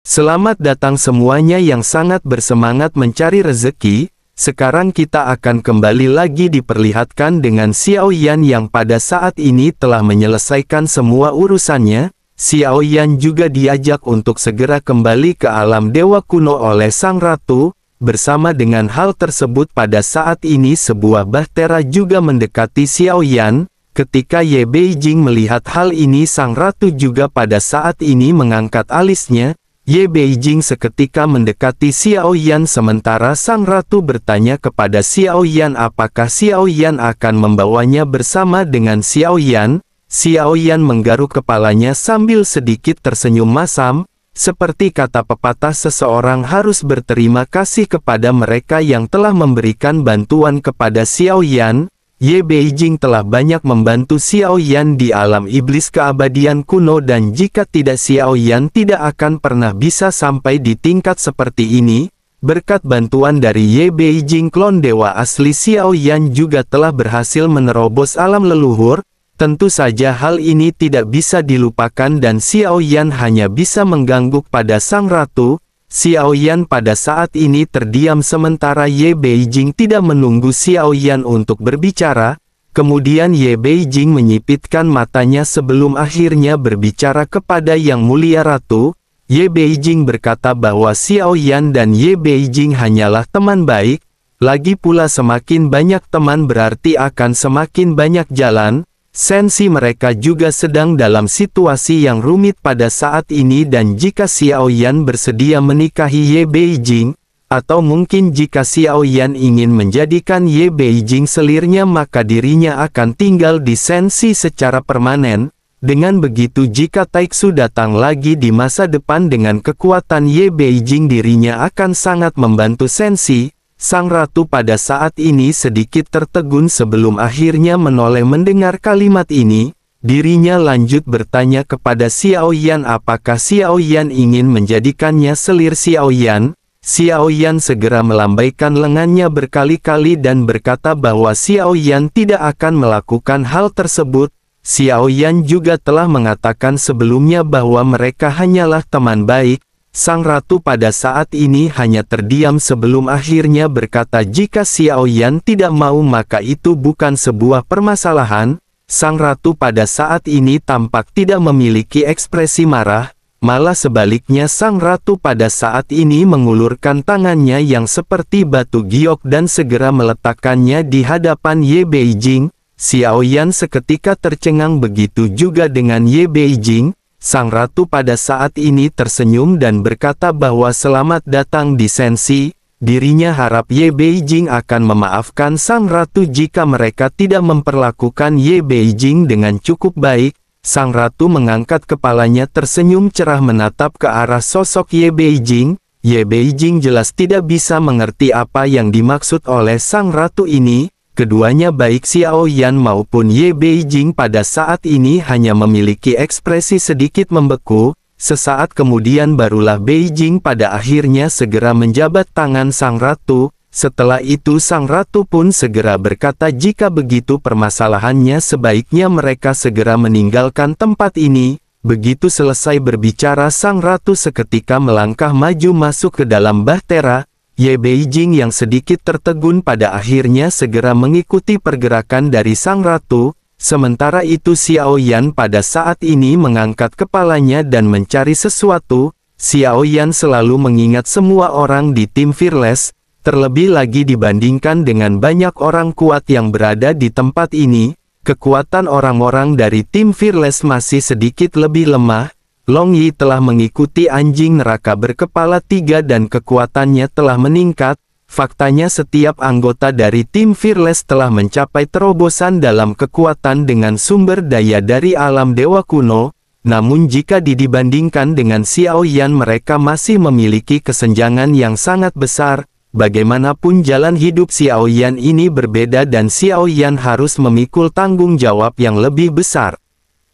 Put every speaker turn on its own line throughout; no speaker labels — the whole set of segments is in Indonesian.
Selamat datang semuanya yang sangat bersemangat mencari rezeki. Sekarang kita akan kembali lagi diperlihatkan dengan Xiao Yan yang pada saat ini telah menyelesaikan semua urusannya. Xiao Yan juga diajak untuk segera kembali ke alam dewa kuno oleh sang ratu. Bersama dengan hal tersebut pada saat ini sebuah bahtera juga mendekati Xiao Yan. Ketika Ye Beijing melihat hal ini, sang ratu juga pada saat ini mengangkat alisnya. Ye Beijing seketika mendekati Xiao Yan sementara sang ratu bertanya kepada Xiao Yan apakah Xiao Yan akan membawanya bersama dengan Xiao Yan. Xiao Yan menggaruk kepalanya sambil sedikit tersenyum masam. Seperti kata pepatah, seseorang harus berterima kasih kepada mereka yang telah memberikan bantuan kepada Xiao Yan. Ye Beijing telah banyak membantu Xiao Yan di alam iblis keabadian kuno dan jika tidak Xiao Yan tidak akan pernah bisa sampai di tingkat seperti ini. Berkat bantuan dari Ye Beijing, klon dewa asli Xiao Yan juga telah berhasil menerobos alam leluhur. Tentu saja hal ini tidak bisa dilupakan dan Xiao Yan hanya bisa mengganggu pada sang ratu. Xiao Yan pada saat ini terdiam sementara Ye Beijing tidak menunggu Xiao Yan untuk berbicara. Kemudian Ye Beijing menyipitkan matanya sebelum akhirnya berbicara kepada Yang Mulia Ratu. Ye Beijing berkata bahwa Xiao Yan dan Ye Beijing hanyalah teman baik. Lagi pula semakin banyak teman berarti akan semakin banyak jalan. Sensi mereka juga sedang dalam situasi yang rumit pada saat ini dan jika Xiao Yan bersedia menikahi Ye Beijing, atau mungkin jika Xiao Yan ingin menjadikan Ye Beijing selirnya maka dirinya akan tinggal di Sensi secara permanen. Dengan begitu jika Taiksu datang lagi di masa depan dengan kekuatan Ye Beijing dirinya akan sangat membantu Sensi. Sang ratu pada saat ini sedikit tertegun sebelum akhirnya menoleh mendengar kalimat ini. Dirinya lanjut bertanya kepada Xiao Yan apakah Xiao Yan ingin menjadikannya selir Xiao Yan. Xiao Yan segera melambaikan lengannya berkali-kali dan berkata bahwa Xiao Yan tidak akan melakukan hal tersebut. Xiao Yan juga telah mengatakan sebelumnya bahwa mereka hanyalah teman baik. Sang ratu pada saat ini hanya terdiam sebelum akhirnya berkata jika Xiao Yan tidak mau maka itu bukan sebuah permasalahan. Sang ratu pada saat ini tampak tidak memiliki ekspresi marah, malah sebaliknya sang ratu pada saat ini mengulurkan tangannya yang seperti batu giok dan segera meletakkannya di hadapan Ye Beijing. Xiao Yan seketika tercengang, begitu juga dengan Ye Beijing. Sang ratu pada saat ini tersenyum dan berkata bahwa selamat datang di Sensi. Dirinya harap Ye Beijing akan memaafkan sang ratu jika mereka tidak memperlakukan Ye Beijing dengan cukup baik. Sang ratu mengangkat kepalanya tersenyum cerah menatap ke arah sosok Ye Beijing. Ye Beijing jelas tidak bisa mengerti apa yang dimaksud oleh sang ratu ini. Keduanya baik Xiao Yan maupun Ye Beijing pada saat ini hanya memiliki ekspresi sedikit membeku. Sesaat kemudian barulah Beijing pada akhirnya segera menjabat tangan sang ratu. Setelah itu sang ratu pun segera berkata jika begitu permasalahannya sebaiknya mereka segera meninggalkan tempat ini. Begitu selesai berbicara sang ratu seketika melangkah maju masuk ke dalam bahtera. Ye Beijing yang sedikit tertegun pada akhirnya segera mengikuti pergerakan dari sang ratu. Sementara itu Xiao Yan pada saat ini mengangkat kepalanya dan mencari sesuatu. Xiao Yan selalu mengingat semua orang di tim Fearless, terlebih lagi dibandingkan dengan banyak orang kuat yang berada di tempat ini. Kekuatan orang-orang dari tim Fearless masih sedikit lebih lemah. Long Yi telah mengikuti anjing neraka berkepala 3 dan kekuatannya telah meningkat. Faktanya setiap anggota dari tim Fearless telah mencapai terobosan dalam kekuatan dengan sumber daya dari alam dewa kuno. Namun jika dibandingkan dengan Xiao Yan mereka masih memiliki kesenjangan yang sangat besar. Bagaimanapun jalan hidup Xiao Yan ini berbeda dan Xiao Yan harus memikul tanggung jawab yang lebih besar.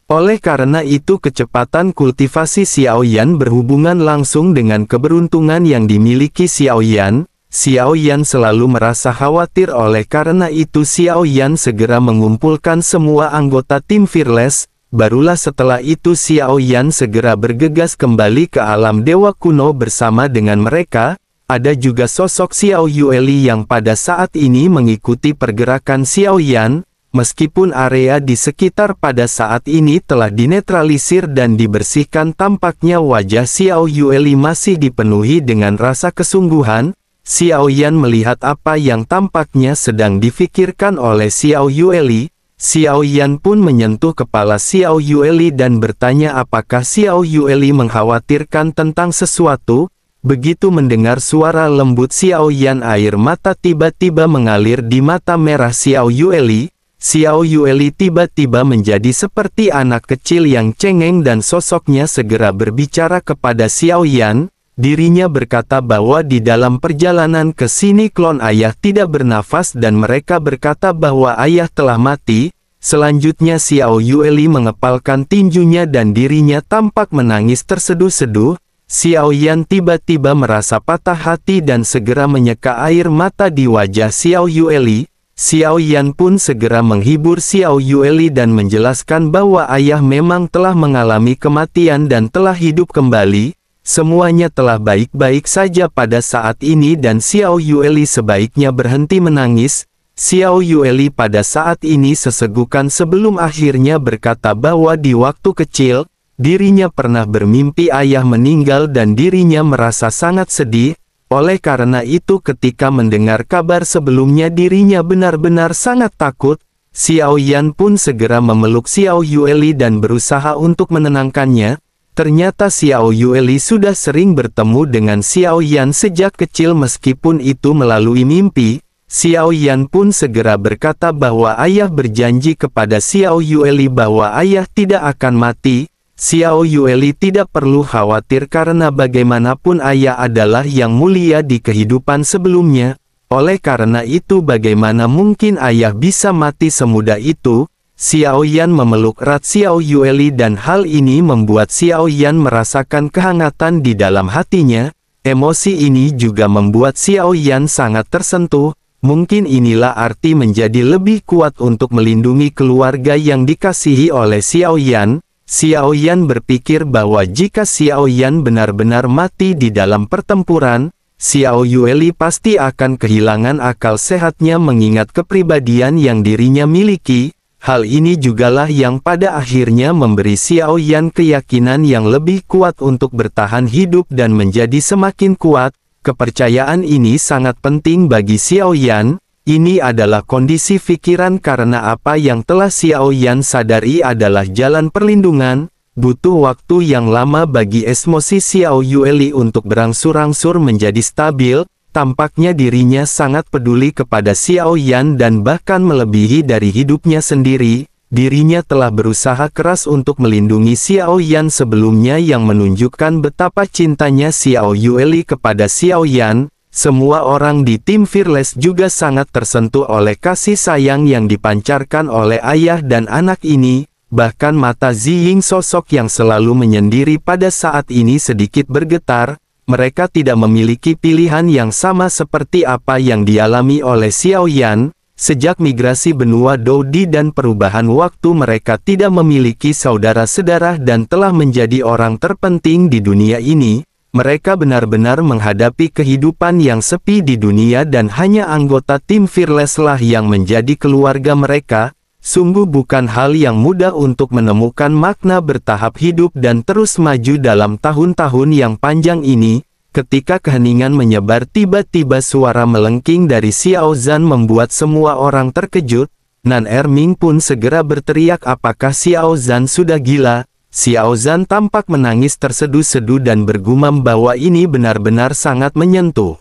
Oleh karena itu kecepatan kultivasi Xiao Yan berhubungan langsung dengan keberuntungan yang dimiliki Xiao Yan. Xiao Yan selalu merasa khawatir, oleh karena itu Xiao Yan segera mengumpulkan semua anggota tim Fearless. Barulah setelah itu Xiao Yan segera bergegas kembali ke alam dewa kuno bersama dengan mereka. Ada juga sosok Xiao Yueli yang pada saat ini mengikuti pergerakan Xiao Yan, meskipun area di sekitar pada saat ini telah dinetralisir dan dibersihkan, tampaknya wajah Xiao Yueli masih dipenuhi dengan rasa kesungguhan. Xiao Yan melihat apa yang tampaknya sedang difikirkan oleh Xiao Yueli. Xiao Yan pun menyentuh kepala Xiao Yueli dan bertanya apakah Xiao Yueli mengkhawatirkan tentang sesuatu. Begitu mendengar suara lembut Xiao Yan, air mata tiba-tiba mengalir di mata merah Xiao Yueli. Xiao Yueli tiba-tiba menjadi seperti anak kecil yang cengeng dan sosoknya segera berbicara kepada Xiao Yan. Dirinya berkata bahwa di dalam perjalanan ke sini klon ayah tidak bernafas dan mereka berkata bahwa ayah telah mati. Selanjutnya Xiao Yueli mengepalkan tinjunya dan dirinya tampak menangis terseduh-seduh. Xiao Yan tiba-tiba merasa patah hati dan segera menyeka air mata di wajah Xiao Yueli. Xiao Yan pun segera menghibur Xiao Yueli dan menjelaskan bahwa ayah memang telah mengalami kematian dan telah hidup kembali. Semuanya telah baik-baik saja pada saat ini dan Xiao Yueli sebaiknya berhenti menangis. Xiao Yueli pada saat ini sesegukan sebelum akhirnya berkata bahwa di waktu kecil, dirinya pernah bermimpi ayah meninggal dan dirinya merasa sangat sedih. Oleh karena itu ketika mendengar kabar sebelumnya dirinya benar-benar sangat takut. Xiao Yan pun segera memeluk Xiao Yueli dan berusaha untuk menenangkannya. Ternyata Xiao Yueli sudah sering bertemu dengan Xiao Yan sejak kecil meskipun itu melalui mimpi. Xiao Yan pun segera berkata bahwa ayah berjanji kepada Xiao Yueli bahwa ayah tidak akan mati. Xiao Yueli tidak perlu khawatir karena bagaimanapun ayah adalah yang mulia di kehidupan sebelumnya. Oleh karena itu bagaimana mungkin ayah bisa mati semudah itu? Xiao Yan memeluk erat Xiao Yueli dan hal ini membuat Xiao Yan merasakan kehangatan di dalam hatinya. Emosi ini juga membuat Xiao Yan sangat tersentuh. Mungkin inilah arti menjadi lebih kuat untuk melindungi keluarga yang dikasihi oleh Xiao Yan. Xiao Yan berpikir bahwa jika Xiao Yan benar-benar mati di dalam pertempuran, Xiao Yueli pasti akan kehilangan akal sehatnya mengingat kepribadian yang dirinya miliki. Hal ini jugalah yang pada akhirnya memberi Xiao Yan keyakinan yang lebih kuat untuk bertahan hidup dan menjadi semakin kuat. Kepercayaan ini sangat penting bagi Xiao Yan. Ini adalah kondisi pikiran karena apa yang telah Xiao Yan sadari adalah jalan perlindungan. Butuh waktu yang lama bagi emosi Xiao Yueli untuk berangsur-angsur menjadi stabil. Tampaknya dirinya sangat peduli kepada Xiao Yan dan bahkan melebihi dari hidupnya sendiri. Dirinya telah berusaha keras untuk melindungi Xiao Yan sebelumnya yang menunjukkan betapa cintanya Xiao Yueli kepada Xiao Yan. Semua orang di tim Fearless juga sangat tersentuh oleh kasih sayang yang dipancarkan oleh ayah dan anak ini. Bahkan mata Ziying sosok yang selalu menyendiri pada saat ini sedikit bergetar. Mereka tidak memiliki pilihan yang sama seperti apa yang dialami oleh Xiao Yan. Sejak migrasi benua Doudi dan perubahan waktu mereka tidak memiliki saudara-saudara dan telah menjadi orang terpenting di dunia ini. Mereka benar-benar menghadapi kehidupan yang sepi di dunia dan hanya anggota tim Fearless lah yang menjadi keluarga mereka. Sungguh bukan hal yang mudah untuk menemukan makna bertahap hidup dan terus maju dalam tahun-tahun yang panjang ini. Ketika keheningan menyebar tiba-tiba suara melengking dari Xiao Zhan membuat semua orang terkejut. Nan Erming pun segera berteriak apakah Xiao Zhan sudah gila. Xiao Zhan tampak menangis terseduh-seduh dan bergumam bahwa ini benar-benar sangat menyentuh.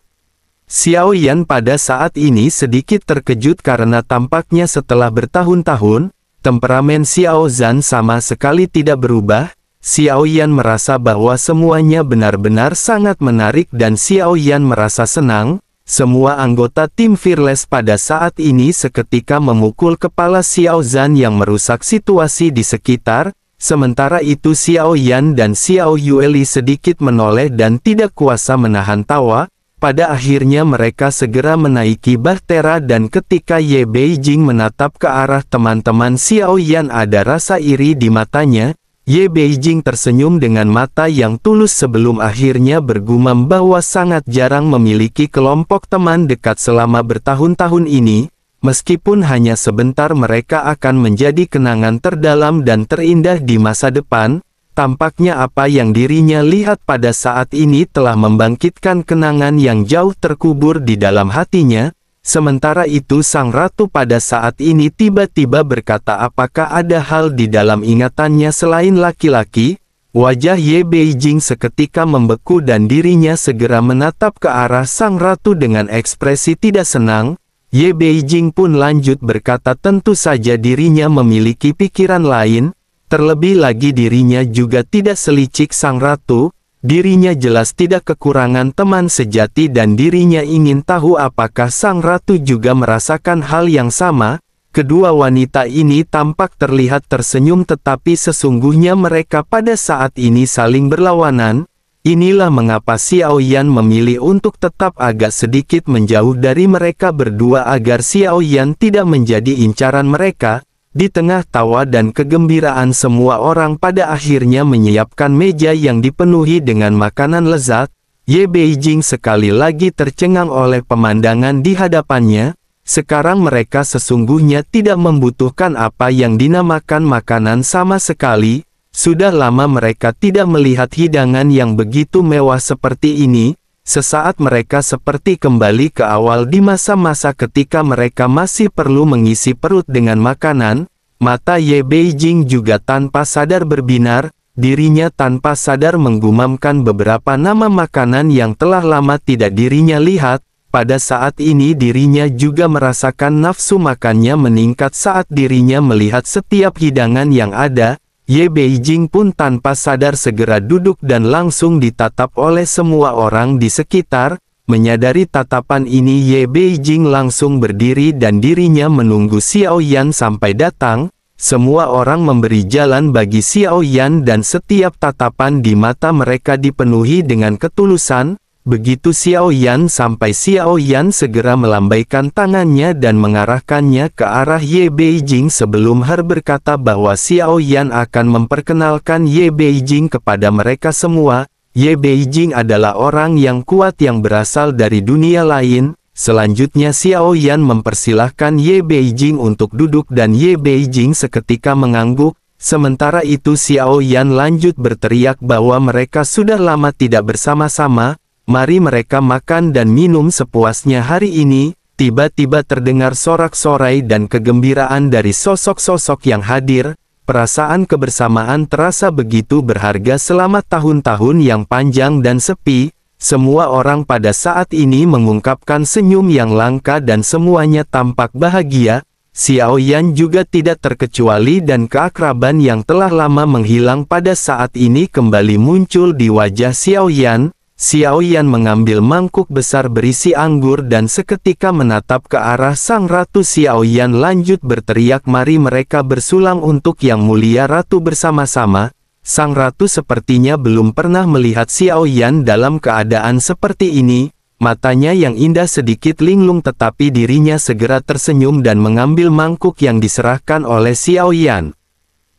Xiao Yan pada saat ini sedikit terkejut karena tampaknya setelah bertahun-tahun, temperamen Xiao Zhan sama sekali tidak berubah. Xiao Yan merasa bahwa semuanya benar-benar sangat menarik dan Xiao Yan merasa senang. Semua anggota tim Fearless pada saat ini seketika memukul kepala Xiao Zhan yang merusak situasi di sekitar. Sementara itu Xiao Yan dan Xiao Yueli sedikit menoleh dan tidak kuasa menahan tawa. Pada akhirnya mereka segera menaiki bahtera dan ketika Ye Beijing menatap ke arah teman-teman Xiao Yan ada rasa iri di matanya. Ye Beijing tersenyum dengan mata yang tulus sebelum akhirnya bergumam bahwa sangat jarang memiliki kelompok teman dekat selama bertahun-tahun ini. Meskipun hanya sebentar mereka akan menjadi kenangan terdalam dan terindah di masa depan. Tampaknya apa yang dirinya lihat pada saat ini telah membangkitkan kenangan yang jauh terkubur di dalam hatinya. Sementara itu sang ratu pada saat ini tiba-tiba berkata apakah ada hal di dalam ingatannya selain laki-laki. Wajah Ye Beijing seketika membeku dan dirinya segera menatap ke arah sang ratu dengan ekspresi tidak senang. Ye Beijing pun lanjut berkata tentu saja dirinya memiliki pikiran lain. Terlebih lagi dirinya juga tidak selicik sang ratu, dirinya jelas tidak kekurangan teman sejati dan dirinya ingin tahu apakah sang ratu juga merasakan hal yang sama. Kedua wanita ini tampak terlihat tersenyum tetapi sesungguhnya mereka pada saat ini saling berlawanan. Inilah mengapa Xiao Yan memilih untuk tetap agak sedikit menjauh dari mereka berdua agar Xiao Yan tidak menjadi incaran mereka. Di tengah tawa dan kegembiraan semua orang pada akhirnya menyiapkan meja yang dipenuhi dengan makanan lezat. Ye Beijing sekali lagi tercengang oleh pemandangan di hadapannya. Sekarang mereka sesungguhnya tidak membutuhkan apa yang dinamakan makanan sama sekali. Sudah lama mereka tidak melihat hidangan yang begitu mewah seperti ini. Sesaat mereka seperti kembali ke awal di masa-masa ketika mereka masih perlu mengisi perut dengan makanan. Mata Ye Beijing juga tanpa sadar berbinar, dirinya tanpa sadar menggumamkan beberapa nama makanan yang telah lama tidak dirinya lihat. Pada saat ini dirinya juga merasakan nafsu makannya meningkat saat dirinya melihat setiap hidangan yang ada. Ye Beijing pun tanpa sadar segera duduk dan langsung ditatap oleh semua orang di sekitar. Menyadari tatapan ini Ye Beijing langsung berdiri dan dirinya menunggu Xiao Yan sampai datang. Semua orang memberi jalan bagi Xiao Yan dan setiap tatapan di mata mereka dipenuhi dengan ketulusan. Begitu Xiao Yan sampai Xiao Yan segera melambaikan tangannya dan mengarahkannya ke arah Ye Beijing sebelum berkata bahwa Xiao Yan akan memperkenalkan Ye Beijing kepada mereka semua. Ye Beijing adalah orang yang kuat yang berasal dari dunia lain. Selanjutnya Xiao Yan mempersilahkan Ye Beijing untuk duduk dan Ye Beijing seketika mengangguk. Sementara itu Xiao Yan lanjut berteriak bahwa mereka sudah lama tidak bersama-sama. Mari mereka makan dan minum sepuasnya hari ini. Tiba-tiba terdengar sorak-sorai dan kegembiraan dari sosok-sosok yang hadir. Perasaan kebersamaan terasa begitu berharga selama tahun-tahun yang panjang dan sepi. Semua orang pada saat ini mengungkapkan senyum yang langka dan semuanya tampak bahagia. Xiao Yan juga tidak terkecuali dan keakraban yang telah lama menghilang pada saat ini kembali muncul di wajah Xiao Yan. Xiao Yan mengambil mangkuk besar berisi anggur dan seketika menatap ke arah sang ratu. Xiao Yan lanjut berteriak, mari mereka bersulang untuk yang mulia ratu bersama-sama. Sang ratu sepertinya belum pernah melihat Xiao Yan dalam keadaan seperti ini. Matanya yang indah sedikit linglung tetapi dirinya segera tersenyum dan mengambil mangkuk yang diserahkan oleh Xiao Yan.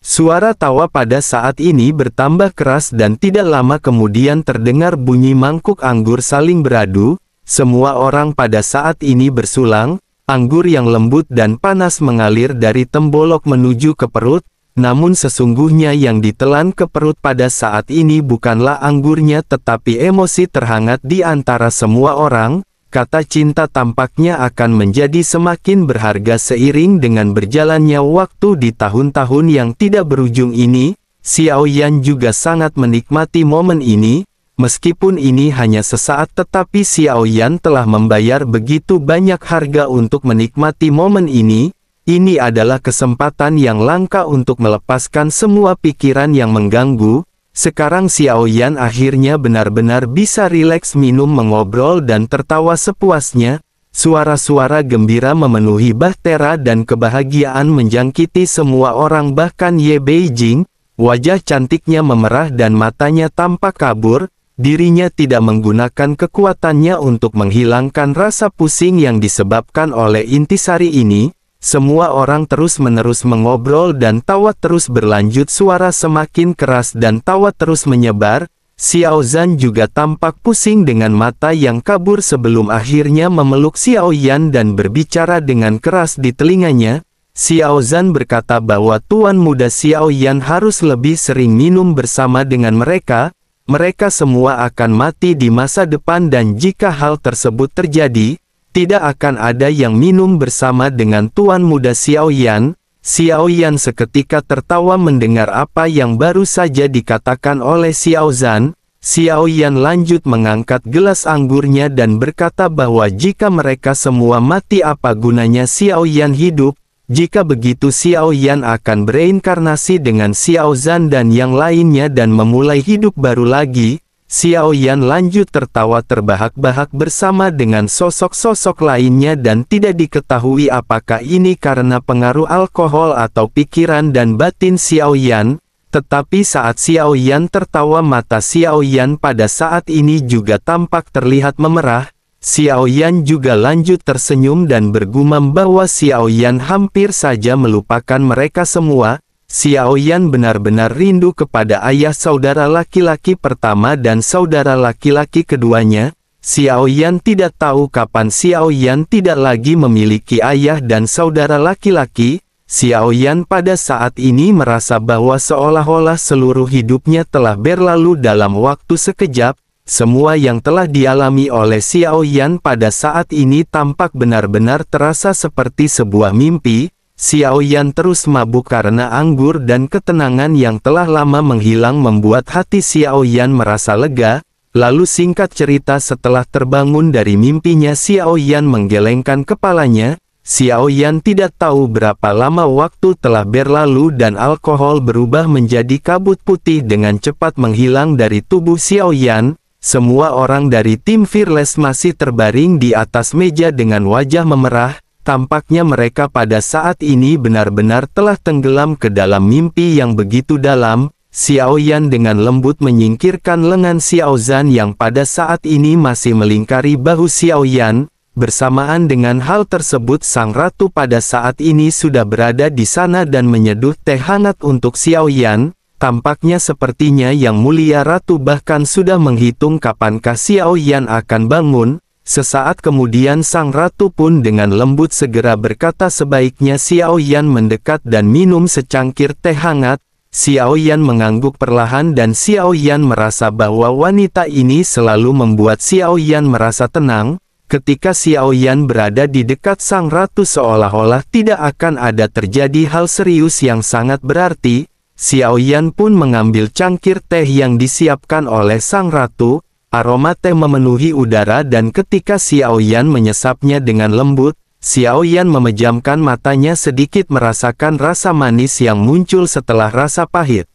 Suara tawa pada saat ini bertambah keras dan tidak lama kemudian terdengar bunyi mangkuk anggur saling beradu. Semua orang pada saat ini bersulang, anggur yang lembut dan panas mengalir dari tembolok menuju ke perut. Namun sesungguhnya yang ditelan ke perut pada saat ini bukanlah anggurnya tetapi emosi terhangat di antara semua orang. Kata cinta tampaknya akan menjadi semakin berharga seiring dengan berjalannya waktu di tahun-tahun yang tidak berujung ini. Xiao Yan juga sangat menikmati momen ini. Meskipun ini hanya sesaat tetapi Xiao Yan telah membayar begitu banyak harga untuk menikmati momen ini. Ini adalah kesempatan yang langka untuk melepaskan semua pikiran yang mengganggu. Sekarang Xiao Yan akhirnya benar-benar bisa rileks minum, mengobrol dan tertawa sepuasnya. Suara-suara gembira memenuhi bahtera dan kebahagiaan menjangkiti semua orang bahkan Ye Beijing. Wajah cantiknya memerah dan matanya tampak kabur. dirinya tidak menggunakan kekuatannya untuk menghilangkan rasa pusing yang disebabkan oleh intisari ini. Semua orang terus-menerus mengobrol dan tawa terus berlanjut, suara semakin keras dan tawa terus menyebar. Xiao Zhan juga tampak pusing dengan mata yang kabur sebelum akhirnya memeluk Xiao Yan dan berbicara dengan keras di telinganya. Xiao Zhan berkata bahwa Tuan Muda Xiao Yan harus lebih sering minum bersama dengan mereka. Mereka semua akan mati di masa depan dan jika hal tersebut terjadi, tidak akan ada yang minum bersama dengan Tuan Muda Xiao Yan. Xiao Yan seketika tertawa mendengar apa yang baru saja dikatakan oleh Xiao Zhan. Xiao Yan lanjut mengangkat gelas anggurnya dan berkata bahwa jika mereka semua mati apa gunanya Xiao Yan hidup. Jika begitu Xiao Yan akan bereinkarnasi dengan Xiao Zhan dan yang lainnya dan memulai hidup baru lagi. Xiao Yan lanjut tertawa terbahak-bahak bersama dengan sosok-sosok lainnya dan tidak diketahui apakah ini karena pengaruh alkohol atau pikiran dan batin Xiao Yan. Tetapi saat Xiao Yan tertawa mata Xiao Yan pada saat ini juga tampak terlihat memerah. Xiao Yan juga lanjut tersenyum dan bergumam bahwa Xiao Yan hampir saja melupakan mereka semua. Xiao Yan benar-benar rindu kepada ayah saudara laki-laki pertama dan saudara laki-laki keduanya. Xiao Yan tidak tahu kapan Xiao Yan tidak lagi memiliki ayah dan saudara laki-laki. Xiao Yan pada saat ini merasa bahwa seolah-olah seluruh hidupnya telah berlalu dalam waktu sekejap. Semua yang telah dialami oleh Xiao Yan pada saat ini tampak benar-benar terasa seperti sebuah mimpi. Xiao Yan terus mabuk karena anggur dan ketenangan yang telah lama menghilang membuat hati Xiao Yan merasa lega. Lalu singkat cerita setelah terbangun dari mimpinya Xiao Yan menggelengkan kepalanya. Xiao Yan tidak tahu berapa lama waktu telah berlalu dan alkohol berubah menjadi kabut putih dengan cepat menghilang dari tubuh Xiao Yan. Semua orang dari tim Fearless masih terbaring di atas meja dengan wajah memerah. Tampaknya mereka pada saat ini benar-benar telah tenggelam ke dalam mimpi yang begitu dalam. Xiao Yan dengan lembut menyingkirkan lengan Xiao Zhan yang pada saat ini masih melingkari bahu Xiao Yan. Bersamaan dengan hal tersebut sang ratu pada saat ini sudah berada di sana dan menyeduh teh hangat untuk Xiao Yan. Tampaknya sepertinya Yang Mulia Ratu bahkan sudah menghitung kapankah Xiao Yan akan bangun. Sesaat kemudian sang ratu pun dengan lembut segera berkata sebaiknya Xiao Yan mendekat dan minum secangkir teh hangat. Xiao Yan mengangguk perlahan dan Xiao Yan merasa bahwa wanita ini selalu membuat Xiao Yan merasa tenang. Ketika Xiao Yan berada di dekat sang ratu seolah-olah tidak akan ada terjadi hal serius yang sangat berarti. Xiao Yan pun mengambil cangkir teh yang disiapkan oleh sang ratu. Aroma teh memenuhi udara dan ketika Xiao Yan menyesapnya dengan lembut, Xiao Yan memejamkan matanya sedikit merasakan rasa manis yang muncul setelah rasa pahit.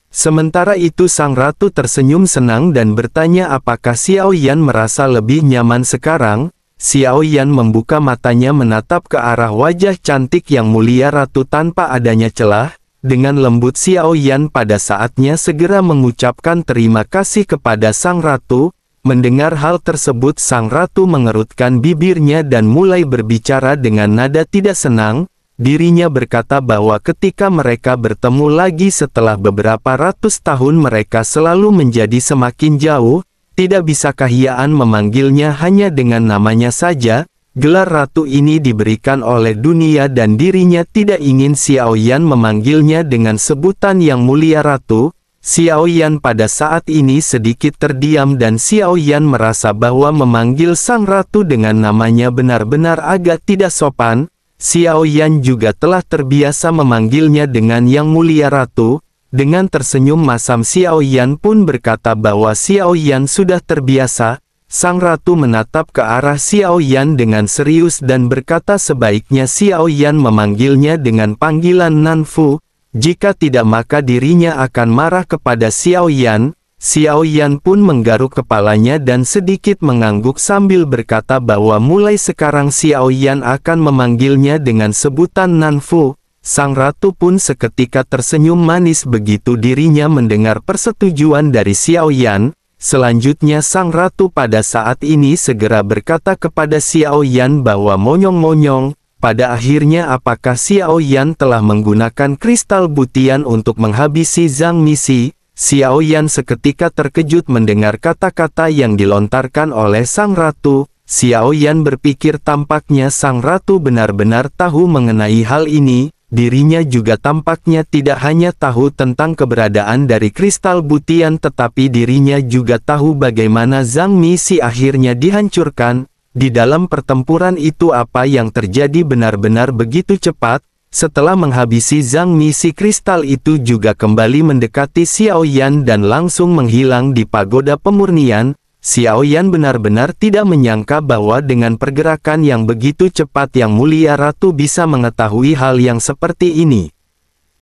Sementara itu sang ratu tersenyum senang dan bertanya apakah Xiao Yan merasa lebih nyaman sekarang. Xiao Yan membuka matanya menatap ke arah wajah cantik Yang Mulia Ratu tanpa adanya celah. Dengan lembut Xiao Yan pada saatnya segera mengucapkan terima kasih kepada sang ratu. Mendengar hal tersebut sang ratu mengerutkan bibirnya dan mulai berbicara dengan nada tidak senang. Dirinya berkata bahwa ketika mereka bertemu lagi setelah beberapa ratus tahun mereka selalu menjadi semakin jauh. Tidak bisakah Yan memanggilnya hanya dengan namanya saja? Gelar ratu ini diberikan oleh dunia dan dirinya tidak ingin Xiao Yan memanggilnya dengan sebutan Yang Mulia Ratu. Xiao Yan pada saat ini sedikit terdiam dan Xiao Yan merasa bahwa memanggil sang ratu dengan namanya benar-benar agak tidak sopan. Xiao Yan juga telah terbiasa memanggilnya dengan Yang Mulia Ratu. Dengan tersenyum masam Xiao Yan pun berkata bahwa Xiao Yan sudah terbiasa. Sang ratu menatap ke arah Xiao Yan dengan serius dan berkata sebaiknya Xiao Yan memanggilnya dengan panggilan Nanfu. Jika tidak maka dirinya akan marah kepada Xiao Yan. Xiao Yan pun menggaruk kepalanya dan sedikit mengangguk sambil berkata bahwa mulai sekarang Xiao Yan akan memanggilnya dengan sebutan Nanfu. Sang ratu pun seketika tersenyum manis begitu dirinya mendengar persetujuan dari Xiao Yan. Selanjutnya sang ratu pada saat ini segera berkata kepada Xiao Yan bahwa monyong-monyong, pada akhirnya apakah Xiao Yan telah menggunakan kristal butian untuk menghabisi Zhang Misi? Xiao Yan seketika terkejut mendengar kata-kata yang dilontarkan oleh sang ratu. Xiao Yan berpikir tampaknya sang ratu benar-benar tahu mengenai hal ini. Dirinya juga tampaknya tidak hanya tahu tentang keberadaan dari kristal butian tetapi dirinya juga tahu bagaimana Zhang Misi akhirnya dihancurkan. Di dalam pertempuran itu apa yang terjadi benar-benar begitu cepat. Setelah menghabisi Zhang Misi, kristal itu juga kembali mendekati Xiao Yan dan langsung menghilang di pagoda pemurnian. Xiao Yan benar-benar tidak menyangka bahwa dengan pergerakan yang begitu cepat Yang Mulia Ratu bisa mengetahui hal yang seperti ini.